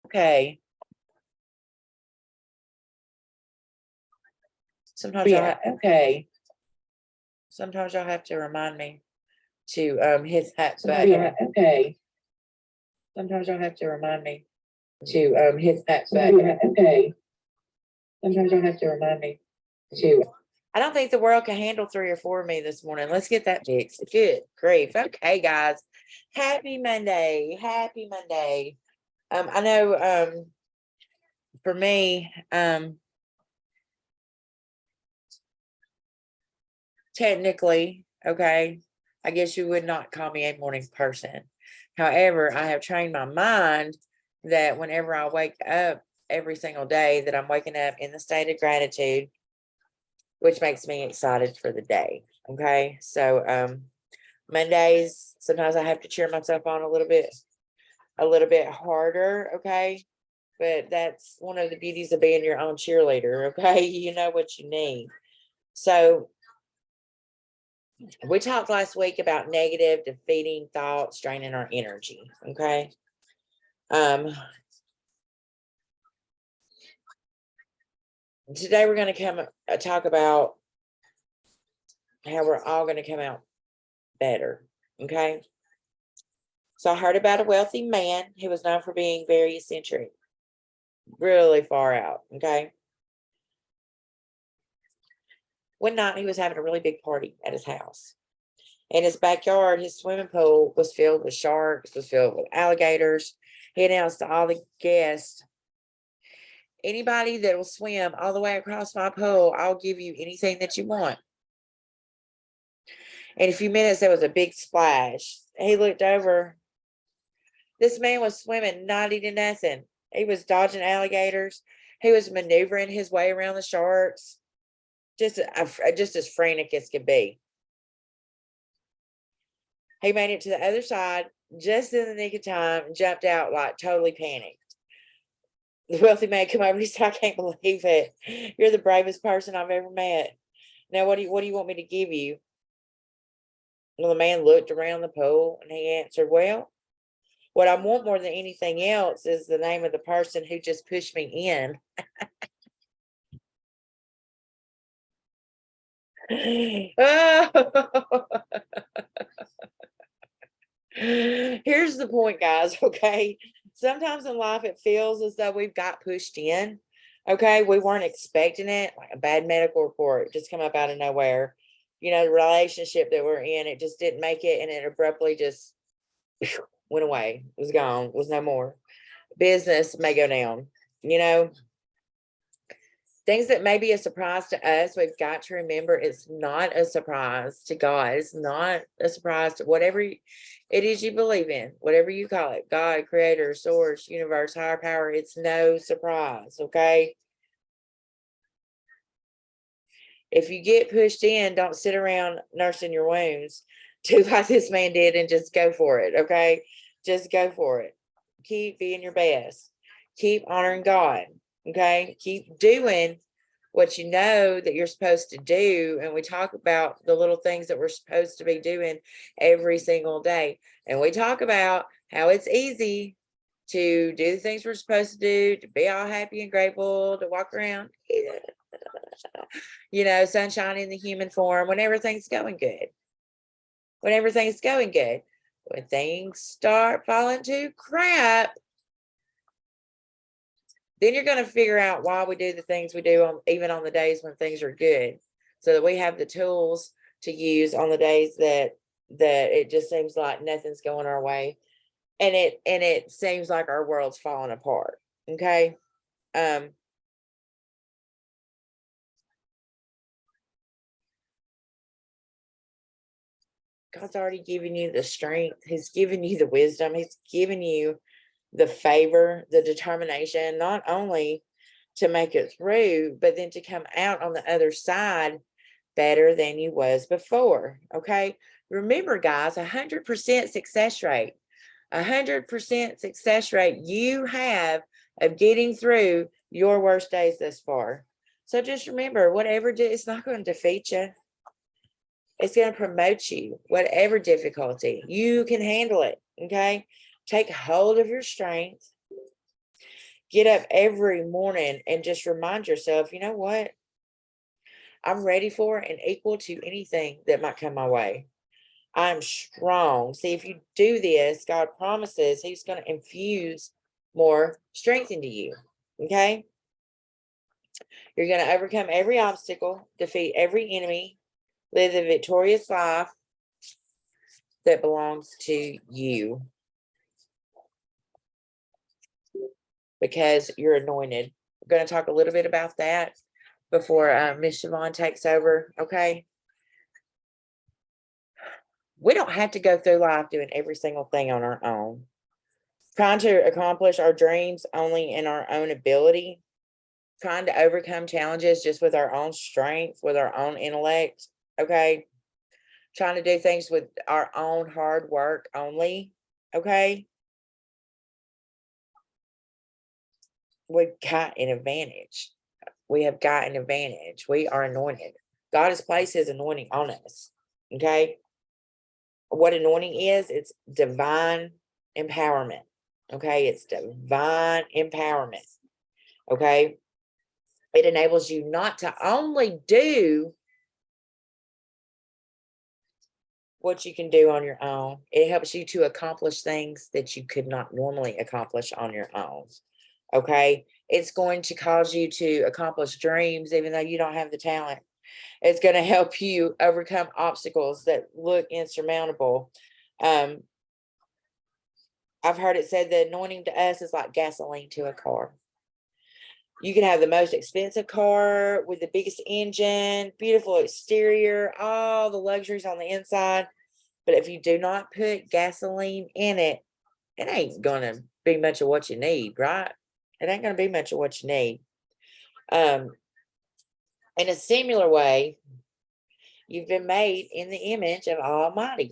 Okay. Sometimes okay. Sometimes y'all have to remind me to hit that button. Okay. Sometimes y'all have to remind me to hit that button. Okay. Sometimes y'all have to remind me to. I don't think the world can handle 3 or 4 of me this morning. Let's get that fixed. Good grief. Okay, guys. Happy Monday. Happy Monday. I know for me, technically, okay, I guess you would not call me a morning person. However, I have trained my mind that whenever I wake up every single day, that I'm waking up in the state of gratitude, which makes me excited for the day. Okay. So Mondays, sometimes I have to cheer myself on a little bit harder. Okay. But that's one of the beauties of being your own cheerleader. Okay. You know what you need. So we talked last week about negative, defeating thoughts, draining our energy. Okay. Today we're going to talk about how we're all going to come out better. Okay. So I heard about a wealthy man who was known for being very eccentric, really far out. Okay. One night he was having a really big party at his house. In his backyard, his swimming pool was filled with sharks, was filled with alligators. He announced to all the guests, anybody that will swim all the way across my pool, I'll give you anything that you want. In a few minutes, there was a big splash. He looked over. This man was swimming, not eating nothing. He was dodging alligators. He was maneuvering his way around the sharks, just as frantic as could be. He made it to the other side just in the nick of time and jumped out like totally panicked. The wealthy man came over and he said, I can't believe it. You're the bravest person I've ever met. Now, what do you want me to give you? Well, the man looked around the pool and he answered, well, what I want more than anything else is the name of the person who just pushed me in. Here's the point, guys. Okay. Sometimes in life it feels as though we've got pushed in. Okay. We weren't expecting it, like a bad medical report just come up out of nowhere. You know, the relationship that we're in, it just didn't make it and it abruptly just went away, was gone, was no more. Business may go down, you know. Things that may be a surprise to us, we've got to remember it's not a surprise to God. It's not a surprise to whatever it is you believe in, whatever you call it, God, creator, source, universe, higher power. It's no surprise, okay? If you get pushed in, don't sit around nursing your wounds. Do like this man did and just go for it, okay? Just go for it. Keep being your best. Keep honoring God, okay? Keep doing what you know that you're supposed to do. And we talk about the little things that we're supposed to be doing every single day. And we talk about how it's easy to do the things we're supposed to do, to be all happy and grateful, to walk around, you know, sunshine in the human form when everything's going good. When everything's going good. When things start falling to crap, then you're going to figure out why we do the things we do even on the days when things are good, so that we have the tools to use on the days that it just seems like nothing's going our way, and it seems like our world's falling apart. Okay. God's already given you the strength. He's given you the wisdom. He's given you the favor, the determination, not only to make it through, but then to come out on the other side better than you was before. Okay. Remember, guys, 100% success rate, 100% success rate you have of getting through your worst days thus far. So just remember, whatever it's not going to defeat you. It's going to promote you, whatever difficulty. You can handle it. Okay. Take hold of your strength. Get up every morning and just remind yourself, you know what? I'm ready for and equal to anything that might come my way. I'm strong. See, if you do this, God promises He's going to infuse more strength into you. Okay? You're going to overcome every obstacle, defeat every enemy, live the victorious life that belongs to you because you're anointed. We're going to talk a little bit about that before Miss Siobhan takes over. Okay? We don't have to go through life doing every single thing on our own. Trying to accomplish our dreams only in our own ability, trying to overcome challenges just with our own strength, with our own intellect, okay? Trying to do things with our own hard work only, okay? We've got an advantage. We have got an advantage. We are anointed. God has placed His anointing on us, okay? What anointing is, it's divine empowerment. Okay, it's divine empowerment. Okay, it enables you not to only do what you can do on your own, it helps you to accomplish things that you could not normally accomplish on your own. Okay, it's going to cause you to accomplish dreams even though you don't have the talent. It's going to help you overcome obstacles that look insurmountable. I've heard it said the anointing to us is like gasoline to a car. You can have the most expensive car with the biggest engine, beautiful exterior, all the luxuries on the inside. But if you do not put gasoline in it, it ain't going to be much of what you need, right? It ain't going to be much of what you need. In a similar way, you've been made in the image of Almighty.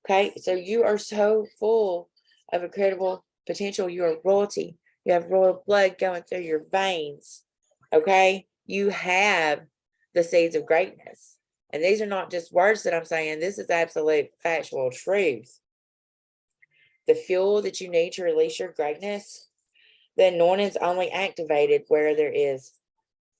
Okay, so you are so full of incredible potential. You are royalty. You have royal blood going through your veins. Okay, you have the seeds of greatness. And these are not just words that I'm saying, this is absolute factual truth. The fuel that you need to release your greatness, the anointing is only activated where there is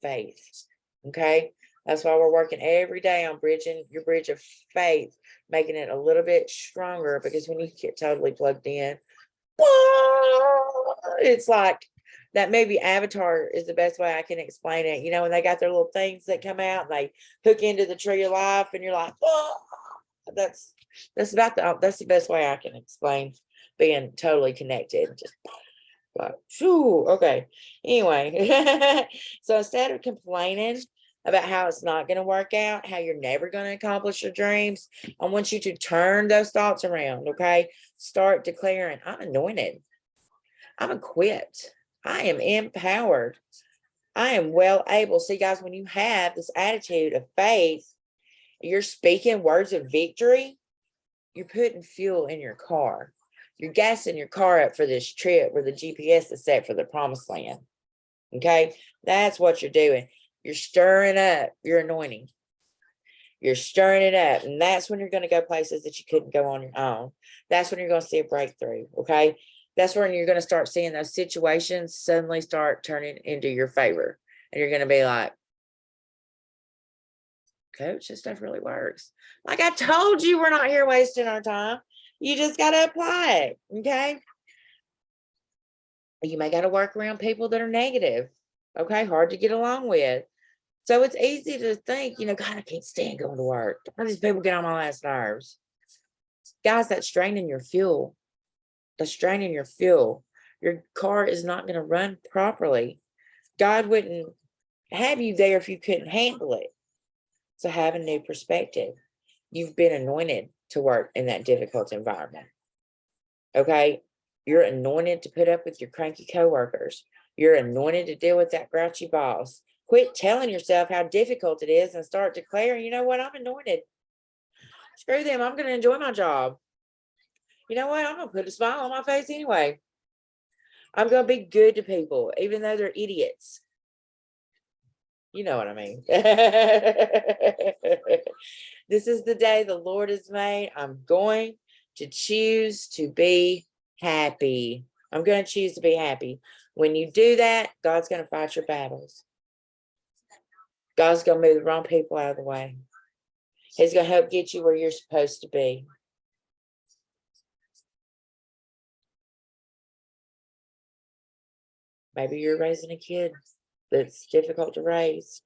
faith. Okay, that's why we're working every day on bridging your bridge of faith, making it a little bit stronger, because when you get totally plugged in, it's like that movie Avatar is the best way I can explain it. You know, when they got their little things that come out and they hook into the tree of life, and you're like, oh, that's the best way I can explain being totally connected. Just like, phew, okay. Anyway, so instead of complaining about how it's not going to work out, how you're never going to accomplish your dreams, I want you to turn those thoughts around, okay? Start declaring, I'm anointed. I'm equipped. I am empowered. I am well able. See, guys, when you have this attitude of faith, you're speaking words of victory, you're putting fuel in your car. You're gassing your car up for this trip where the GPS is set for the promised land. Okay, that's what you're doing. You're stirring up your anointing. You're stirring it up. And that's when you're going to go places that you couldn't go on your own. That's when you're going to see a breakthrough. Okay, that's when you're going to start seeing those situations suddenly start turning into your favor. And you're going to be like, Coach, this stuff really works. Like I told you, we're not here wasting our time. You just got to apply it. Okay. You may got to work around people that are negative. Okay. Hard to get along with. So it's easy to think, you know, God, I can't stand going to work. All these people get on my last nerves. Guys, that's draining your fuel. That's draining your fuel. Your car is not going to run properly. God wouldn't have you there if you couldn't handle it. So have a new perspective. You've been anointed to work in that difficult environment. Okay. You're anointed to put up with your cranky coworkers. You're anointed to deal with that grouchy boss. Quit telling yourself how difficult it is and start declaring, you know what, I'm anointed. Screw them. I'm going to enjoy my job. You know what? I'm going to put a smile on my face anyway. I'm going to be good to people, even though they're idiots. You know what I mean? This is the day the Lord has made. I'm going to choose to be happy. I'm going to choose to be happy. When you do that, God's going to fight your battles. God's going to move the wrong people out of the way. He's going to help get you where you're supposed to be. Maybe you're raising a kid that's difficult to raise.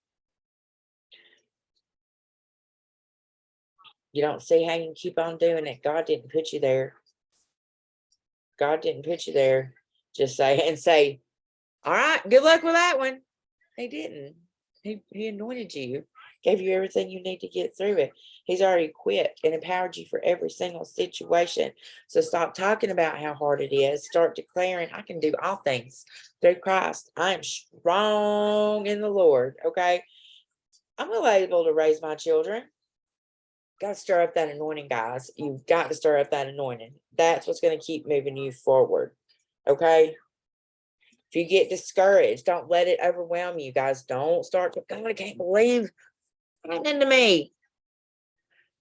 You don't see how you can keep on doing it. God didn't put you there. God didn't put you there. Just say, all right, good luck with that one. He didn't. He anointed you, gave you everything you need to get through it. He's already equipped and empowered you for every single situation. So stop talking about how hard it is. Start declaring, I can do all things through Christ. I am strong in the Lord. Okay. I'm able to raise my children. Got to stir up that anointing, guys. You've got to stir up that anointing. That's what's going to keep moving you forward. Okay. If you get discouraged, don't let it overwhelm you, guys. Don't start to, God, I can't believe happening to me.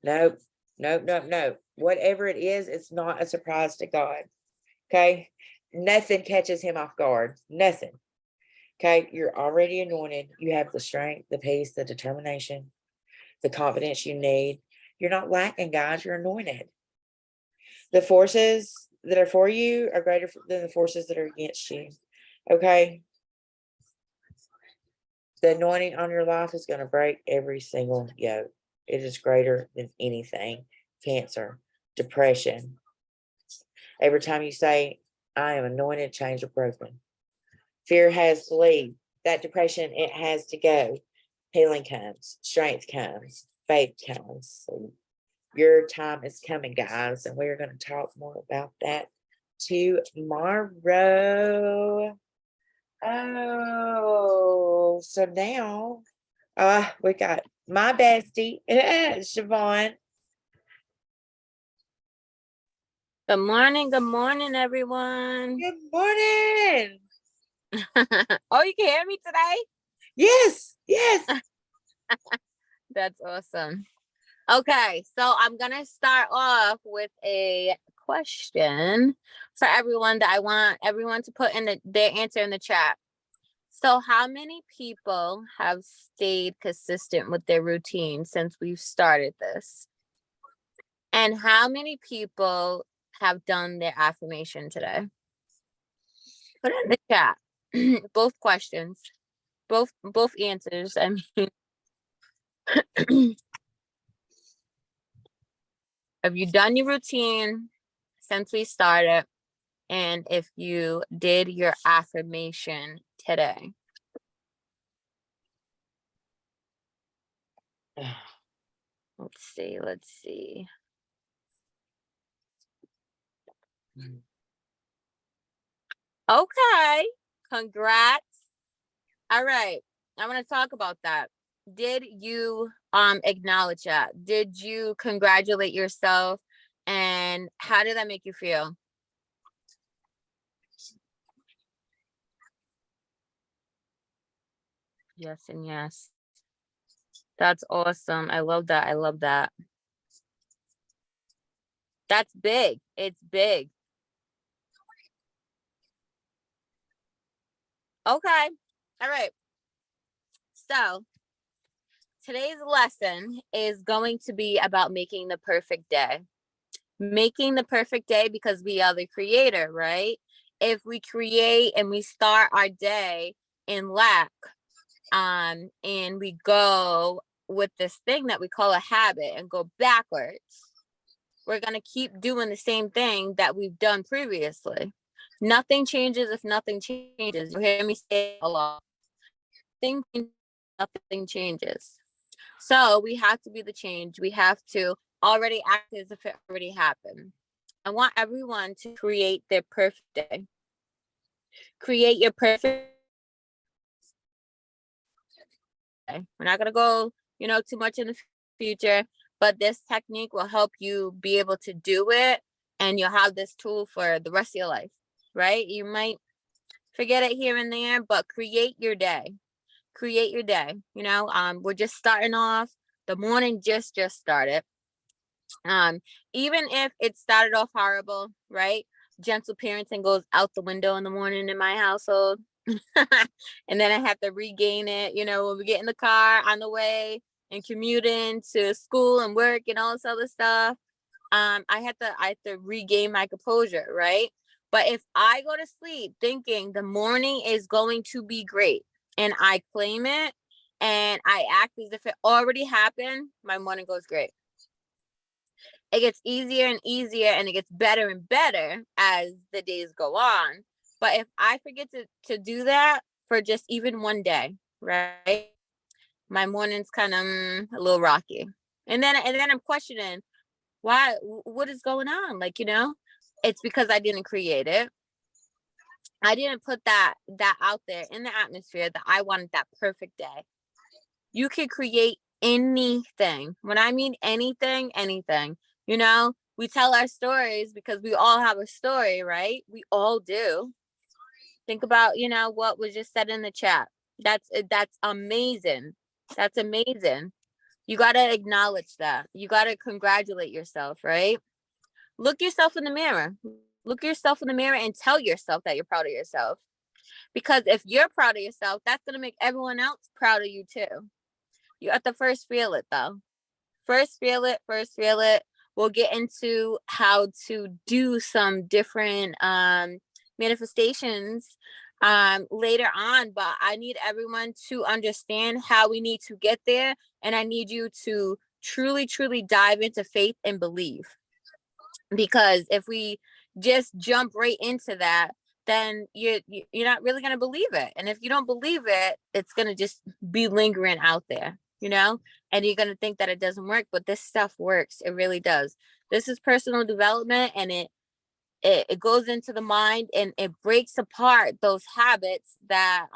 Nope. Whatever it is, it's not a surprise to God. Okay. Nothing catches him off guard. Nothing. Okay. You're already anointed. You have the strength, the peace, the determination, the confidence you need. You're not lacking, guys. You're anointed. The forces that are for you are greater than the forces that are against you. Okay. The anointing on your life is going to break every single yoke. It is greater than anything. Cancer, depression. Every time you say, I am anointed, chains are broken. Fear has to leave. That depression, it has to go. Healing comes, strength comes, faith comes. So your time is coming, guys, and we're going to talk more about that tomorrow. Oh, so now we got my bestie, Siobhan. Good morning, everyone. Good morning. Oh, you can hear me today? Yes. That's awesome. Okay, so I'm gonna start off with a question for everyone that I want everyone to put in their answer in the chat. So how many people have stayed consistent with their routine since we've started this? And how many people have done their affirmation today? Put it in the chat. Both questions. Both answers. I mean, have you done your routine since we started? And if you did your affirmation today? Let's see. Okay, congrats. All right, I want to talk about that. Did you acknowledge that? Did you congratulate yourself? And how did that make you feel? Yes and yes. That's awesome. I love that. That's big. It's big. Okay. All right. So today's lesson is going to be about making the perfect day. Making the perfect day because we are the creator, right? If we create and we start our day in lack, and we go with this thing that we call a habit and go backwards, we're going to keep doing the same thing that we've done previously. Nothing changes if nothing changes. You hear me say a lot. Nothing changes. So we have to be the change. We have to already act as if it already happened. I want everyone to create their perfect day. Create your perfect day. We're not going to go, too much in the future, but this technique will help you be able to do it, and you'll have this tool for the rest of your life, right? You might forget it here and there, but create your day. Create your day. We're just starting off. The morning just started. Even if it started off horrible, right? gentle parenting goes out the window in the morning in my household. And then I have to regain it, when we get in the car on the way and commuting to school and work and all this other stuff. I have to regain my composure, right? But if I go to sleep thinking the morning is going to be great and I claim it and I act as if it already happened, my morning goes great. It gets easier and easier and it gets better and better as the days go on. But if I forget to do that for just even one day, right? My morning's kind of a little rocky. And then I'm questioning why, what is going on? It's because I didn't create it. I didn't put that out there in the atmosphere that I wanted that perfect day. You can create anything. When I mean anything, anything. We tell our stories because we all have a story, right? We all do. Think about, what was just said in the chat. That's amazing. That's amazing. You got to acknowledge that. You got to congratulate yourself, right? Look yourself in the mirror. Look yourself in the mirror and tell yourself that you're proud of yourself. Because if you're proud of yourself, that's going to make everyone else proud of you too. You have to first feel it though. First feel it. We'll get into how to do some different manifestations later on, but I need everyone to understand how we need to get there. And I need you to truly, truly dive into faith and believe. Because if we just jump right into that, then you're not really going to believe it. And if you don't believe it, it's going to just be lingering out there, and you're going to think that it doesn't work, but this stuff works. It really does. This is personal development, and it goes into the mind and it breaks apart those habits that,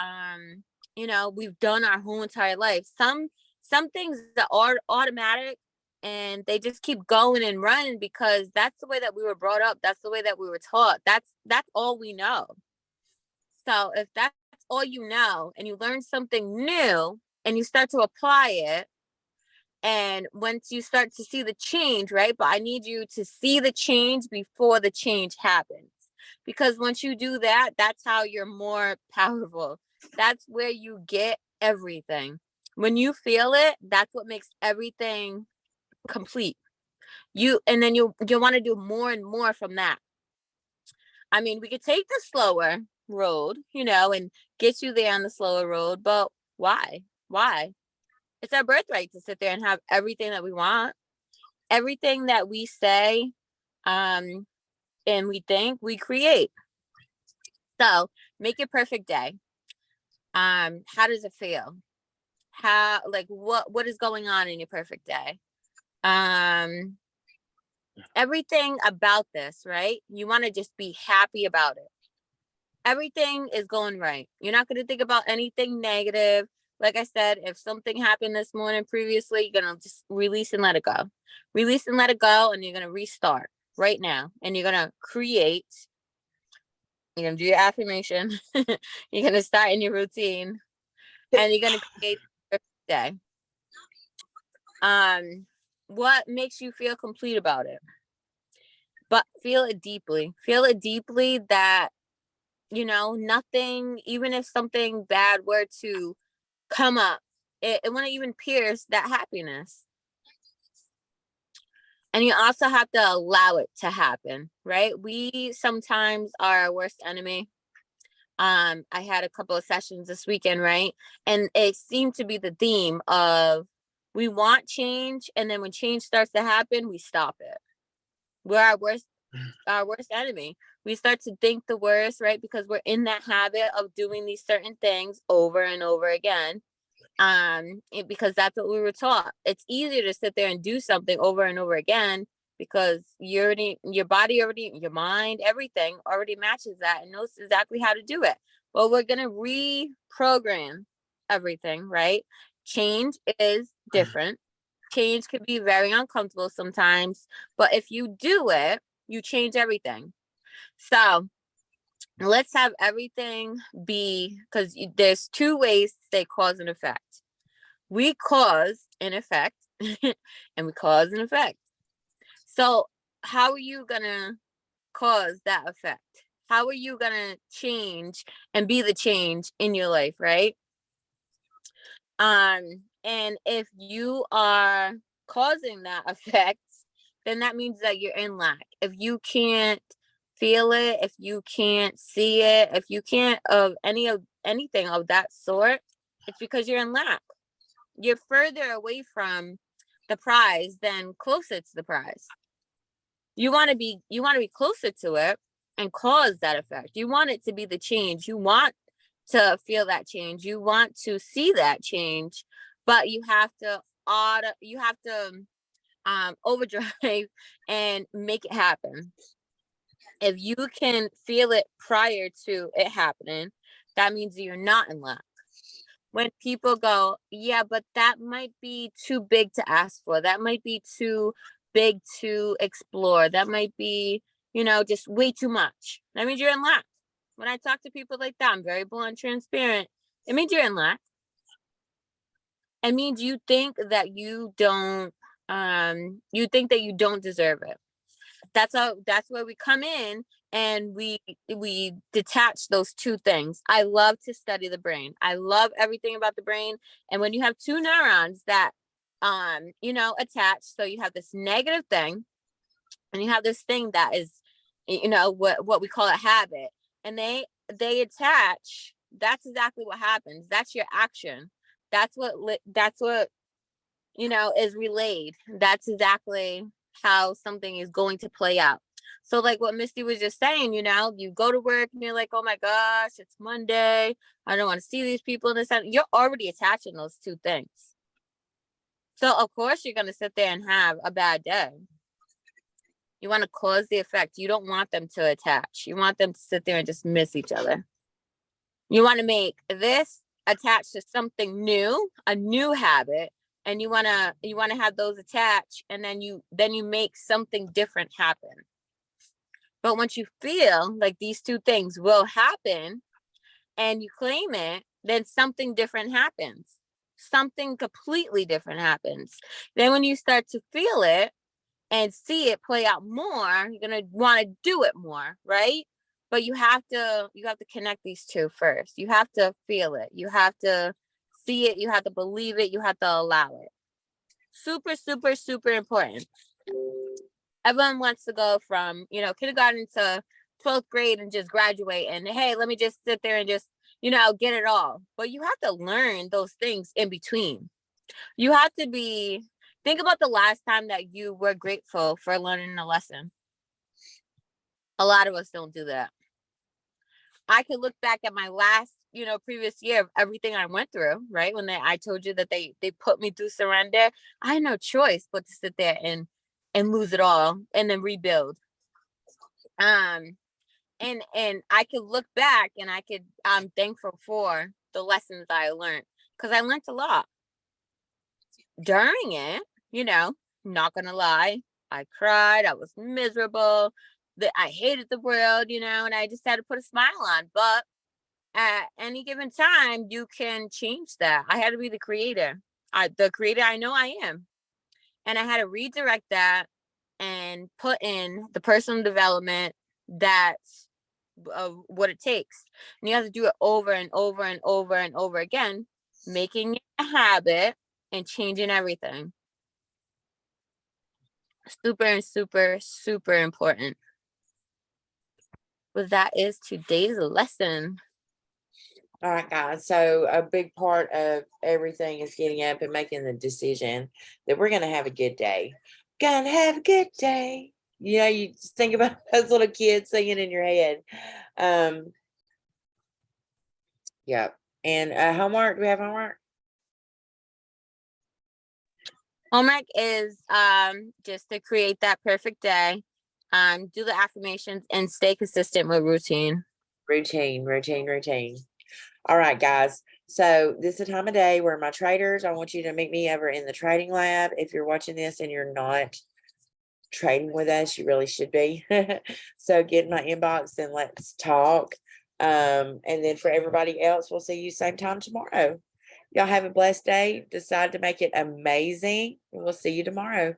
we've done our whole entire life. Some things that are automatic, and they just keep going and running because that's the way that we were brought up. That's the way that we were taught. That's all we know. So if that's all you know and you learn something new and you start to apply it, and once you start to see the change, right? But I need you to see the change before the change happens. Because once you do that, that's how you're more powerful. That's where you get everything. When you feel it, that's what makes everything complete. And then you want to do more and more from that. I mean, we could take the slower road, and get you there on the slower road, but why? It's our birthright to sit there and have everything that we want. Everything that we say and we think, we create. So make your perfect day. How does it feel? What is going on in your perfect day? Everything about this, right? You want to just be happy about it. Everything is going right. You're not going to think about anything negative. Like I said, if something happened this morning previously, you're going to just release and let it go. Release and let it go, and you're going to restart right now. And you're going to create. You're going to do your affirmation. You're going to start in your routine. And you're going to create a day. What makes you feel complete about it? But feel it deeply. Feel it deeply that, nothing, even if something bad were to come up, it wouldn't even pierce that happiness. And you also have to allow it to happen, right? We sometimes are our worst enemy. I had a couple of sessions this weekend, right? And it seemed to be the theme of we want change, and then when change starts to happen, we stop it. We're our worst enemy. We start to think the worst, right? Because we're in that habit of doing these certain things over and over again. Because that's what we were taught. It's easier to sit there and do something over and over again because your body already, your mind, everything already matches that and knows exactly how to do it. Well, we're gonna reprogram everything, right? Change is different. Change can be very uncomfortable sometimes, but if you do it, you change everything. So let's have everything be, because there's two ways to say cause and effect. We cause an effect and we cause an effect. So how are you gonna cause that effect? How are you gonna change and be the change in your life, right? And if you are causing that effect, then that means that you're in lack. If you can't feel it, if you can't see it, if you can't of anything of that sort, it's because you're in lack. You're further away from the prize than closer to the prize. You want to be closer to it and cause that effect. You want it to be the change. You want to feel that change. You want to see that change, but you have to overdrive and make it happen. If you can feel it prior to it happening, that means you're not in lack. When people go, yeah, but that might be too big to ask for. That might be too big to explore. That might be, just way too much. That means you're in lack. When I talk to people like that, I'm very blunt, transparent. It means you're in lack. It means you think that you don't deserve it. That's where we come in, and we detach those two things. I love to study the brain. I love everything about the brain. And when you have two neurons that attach, so you have this negative thing and you have this thing that is what we call a habit, and they attach. That's exactly what happens. That's your action. That's what is relayed. That's exactly how something is going to play out. So like what Misty was just saying, you go to work and you're like, oh my gosh, it's Monday. I don't want to see these people. You're already attaching those two things. So of course you're going to sit there and have a bad day. You want to cause the effect. You don't want them to attach. You want them to sit there and just miss each other. You want to make this attach to something new, a new habit, and you want to have those attach, and then you make something different happen. But once you feel like these two things will happen and you claim it, then something different happens. Something completely different happens. Then when you start to feel it and see it play out more, you're going to want to do it more, right? But you have to connect these two first. You have to feel it. You have to see it. You have to believe it. You have to allow it. Super, super, super important. Everyone wants to go from, kindergarten to 12th grade and just graduate and, hey, let me just sit there and just, get it all. But you have to learn those things in between. You have to think about the last time that you were grateful for learning a lesson. A lot of us don't do that. I could look back at my last, previous year of everything I went through, right? When I told you that they put me through surrender, I had no choice but to sit there and lose it all and then rebuild. And I could look back and I'm thankful for the lessons I learned, because I learned a lot. During it, not gonna lie, I cried, I was miserable, that I hated the world, and I just had to put a smile on. But at any given time, you can change that. I had to be the creator. The creator I know I am. And I had to redirect that and put in the personal development that's what it takes. And you have to do it over and over and over and over again, making it a habit and changing everything. Super, super, super important. But that is today's lesson. All right, guys. So a big part of everything is getting up and making the decision that we're going to have a good day. Gonna have a good day. You just think about those little kids singing in your head. Yeah. And homework. Do we have homework? Homework is just to create that perfect day. Do the affirmations and stay consistent with routine. Routine. All right, guys. So this is the time of day where my traders, I want you to meet me over in the trading lab. If you're watching this and you're not trading with us, you really should be. So get in my inbox and let's talk. And then for everybody else, we'll see you same time tomorrow. Y'all have a blessed day. Decide to make it amazing. And we'll see you tomorrow.